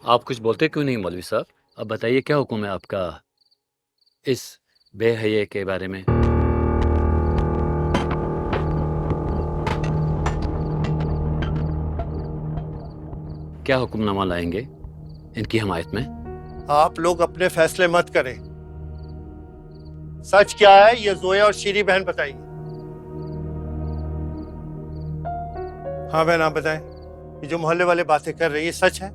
आप कुछ बोलते क्यों नहीं मौलवी साहब? अब बताइए क्या हुक्म है आपका इस बेहये के बारे में? क्या हुक्मनामा लाएंगे इनकी हिमायत में? आप लोग अपने फैसले मत करें। सच क्या है ये जोया और शीरी बहन बताएंगी। हाँ बहन, आप बताएं, ये जो मोहल्ले वाले बातें कर रही है सच है?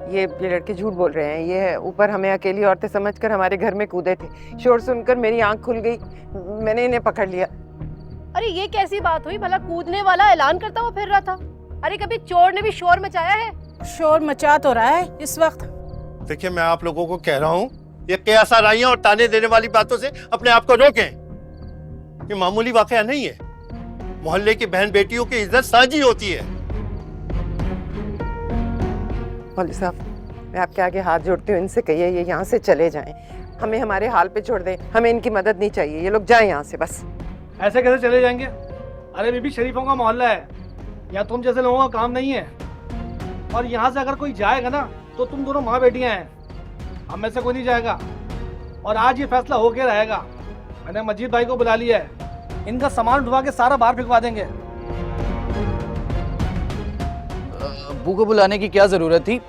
ये लड़के झूठ बोल रहे हैं। ये ऊपर हमें अकेली औरतें समझकर हमारे घर में कूदे थे। शोर सुनकर मेरी आंख खुल गई, मैंने इन्हें पकड़ लिया। अरे ये कैसी बात हुई? भला कूदने वाला ऐलान करता हुआ फिर रहा था। अरे कभी चोर ने भी शोर मचाया है? शोर मचा तो रहा है इस वक्त। देखिए, मैं आप लोगों को कह रहा हूँ, ये कयासाराइयां और ताने देने वाली बातों से अपने आप को रोकें। ये मामूली वाकया नहीं है। मोहल्ले की बहन बेटियों की इज्जत साझी होती है। मौलवी साहब, मैं आपके आगे हाथ जोड़ती हूँ, इनसे कहिए ये यहाँ से चले जाएं। हमें हमारे हाल पे छोड़ दें, हमें इनकी मदद नहीं चाहिए। ये लोग जाएं यहाँ से बस। ऐसे कैसे चले जाएंगे? अरे बीबी, शरीफों का मोहल्ला है, यहाँ तुम जैसे लोगों का काम नहीं है। और यहाँ से अगर कोई जाएगा ना तो तुम दोनों माँ बेटियाँ हैं, हम में से कोई नहीं जाएगा। और आज ये फैसला होके रहेगा। मैंने मजीद भाई को बुला लिया है, इनका सामान उठवा के सारा बाहर फिकवा देंगे। अब्बू को बुलाने की क्या जरूरत थी?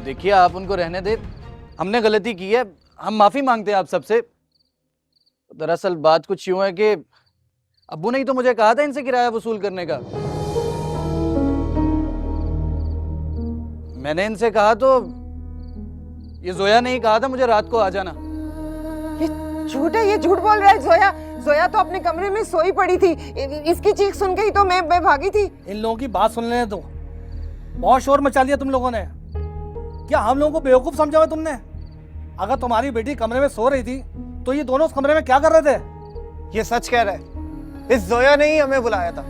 देखिए, आप उनको रहने दे। हमने गलती की है, हम माफी मांगते हैं आप सबसे। दरअसल बात कुछ यूं है कि अब्बू ने ही तो मुझे कहा था इनसे किराया वसूल करने का। मैंने इनसे कहा तो ये जोया ने ही कहा था मुझे रात को आ जाना। ये झूठ है, ये झूठ बोल रहा है। जोया तो अपने कमरे में सोई पड़ी थी। इसकी चीख सुन के ही तो मैं भागी थी। इन लोगों की बात सुन लेने दो। बहुत शोर मचा लिया तुम लोगों ने। क्या हम लोगों को बेवकूफ समझा हुआ तुमने? अगर तुम्हारी बेटी कमरे में सो रही थी तो ये दोनों उस कमरे में क्या कर रहे थे? ये सच कह रहा है, इस जोया ने ही हमें बुलाया था।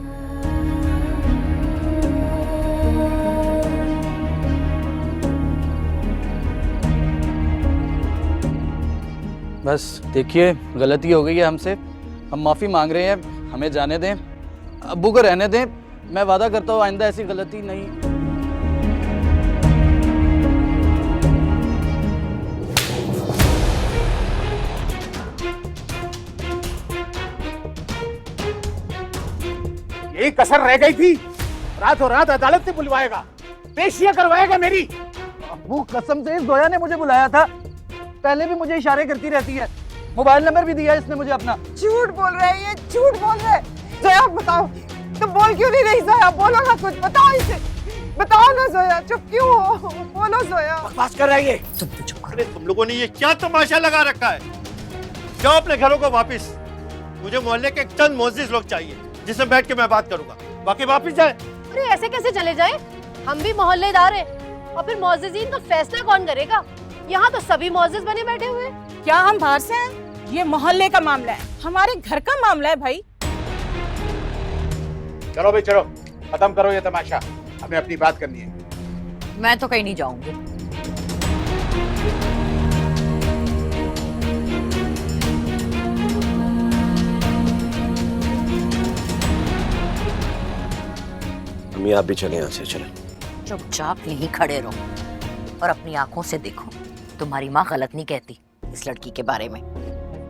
बस देखिए, गलती हो गई है हमसे, हम माफी मांग रहे हैं। हमें जाने दें, अब्बू को रहने दें। मैं वादा करता हूँ आइंदा ऐसी गलती नहीं। यही कसर रह गई थी, रातों रात अदालत से बुलवाएगा, पेशियां करवाएगा मेरी। अब्बू, कसम से इस जोया ने मुझे बुलाया था। पहले भी मुझे इशारे करती रहती है, मोबाइल नंबर भी दिया इसने मुझे अपना। झूठ बोल रहा है, ये झूठ बोल रहा है। जोया बताओ, तुम बोल क्यों नहीं रही? जोया बोलो ना, कुछ बताओ इसे, बताओ ना। जोया चुप क्यों हो? बोलो जोया। बकवास कर रही है। अरे तुम लोगों ने ये क्या तमाशा लगा रखा है? जाओ अपने घरों को वापिस। मुझे मोहल्ले के चंद मोअज़्ज़िज़ लोग चाहिए जिससे बैठ के मैं बात करूंगा। बाकी वापिस जाए। अरे ऐसे कैसे चले जाए? हम भी मोहल्लेदार हैं। और फिर मुअज़्ज़िज़ीन का फैसला कौन करेगा? यहाँ तो सभी मुअज़्ज़िज़ बने बैठे हुए। क्या हम बाहर से हैं? ये मोहल्ले का मामला है, हमारे घर का मामला है भाई। चलो भाई चलो, खत्म करो ये तमाशा, हमें अपनी बात करनी है। मैं तो कहीं नहीं जाऊंगी। अम्मी, आप भी चले यहाँ से, चले। चुपचाप यहीं खड़े रहो और अपनी आंखों से देखो। तुम्हारी माँ गलत नहीं कहती इस लड़की के बारे में।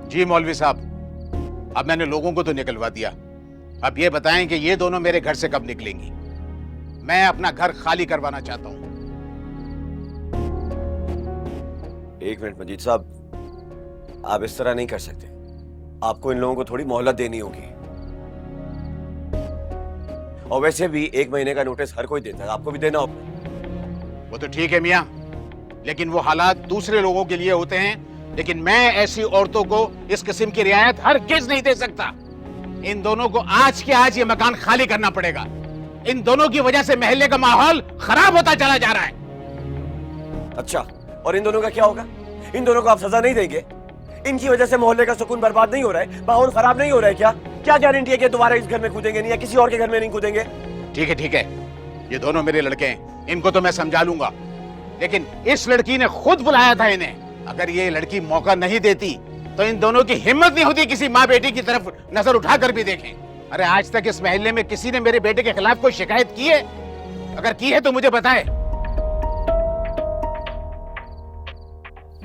जी मौलवी साहब, अब मैंने लोगों को तो निकलवा दिया। अब ये बताएं कि ये दोनों मेरे घर से कब निकलेंगी? मैं अपना घर खाली करवाना चाहता हूँ। एक मिनट मजीद साहब, आप इस तरह नहीं कर सकते। आपको इन लोगों को थोड़ी मोहलत देनी होगी। और वैसे भी 1 महीने का नोटिस हर कोई देता है, आपको भी देना होगा। वो तो ठीक है मियाँ, लेकिन वो हालात दूसरे लोगों के लिए होते हैं, लेकिन मैं ऐसी औरतों को इस किस्म की रियायत हरगिज़ नहीं दे सकता। इन दोनों को आज के आज ये मकान खाली करना पड़ेगा। इन दोनों की वजह से मोहल्ले का माहौल खराब होता चला जा रहा है। अच्छा, और इन दोनों का क्या होगा? इन दोनों को आप सजा नहीं देंगे? इनकी वजह से मोहल्ले का सुकून बर्बाद नहीं हो रहा है, माहौल खराब नहीं हो रहा है क्या? क्या गारंटी है कि दोबारा इस घर में कूदेंगे नहीं या किसी और के घर में नहीं कूदेंगे? ठीक है, ये दोनों मेरे लड़के हैं, इनको तो मैं समझा लूंगा, लेकिन इस लड़की ने खुद बुलाया था इन्हें। अगर ये लड़की मौका नहीं देती तो इन दोनों की हिम्मत नहीं होती किसी माँ बेटी की तरफ नजर उठाकर भी देखें। अरे आज तक इस मोहल्ले में किसी ने मेरे बेटे के खिलाफ कोई शिकायत की है? अगर की है तो मुझे बताएं।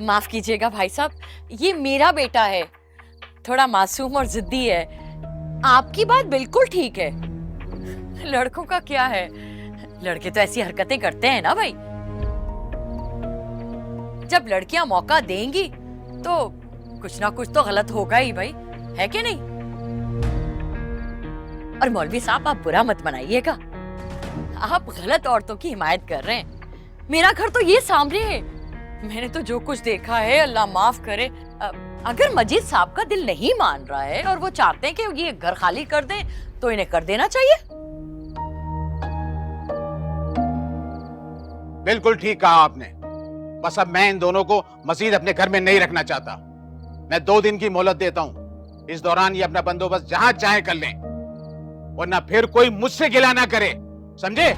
माफ कीजिएगा भाई साहब, ये मेरा बेटा है, थोड़ा मासूम और जिद्दी है। आपकी बात बिल्कुल ठीक है, लड़कों का क्या है, लड़के तो ऐसी हरकतें करते हैं ना भाई। जब लड़कियां मौका देंगी तो कुछ ना कुछ तो गलत होगा ही भाई, है कि नहीं? और मौलवी साहब आप बुरा मत मनाइएगा, आप गलत औरतों की हिमायत कर रहे हैं। मेरा घर तो ये सामने है, मैंने तो जो कुछ देखा है अल्लाह माफ करे। अगर मजीद साहब का दिल नहीं मान रहा है और वो चाहते हैं कि ये घर खाली कर दें तो इन्हें कर देना चाहिए। बिल्कुल ठीक कहा आपने। बस अब मैं इन दोनों को मजीद अपने घर में नहीं रखना चाहता। मैं 2 दिन की मोहलत देता हूँ, इस दौरान ये अपना बंदोबस्त जहां चाहे कर लें, वरना फिर कोई मुझसे गिला ना करे, समझे?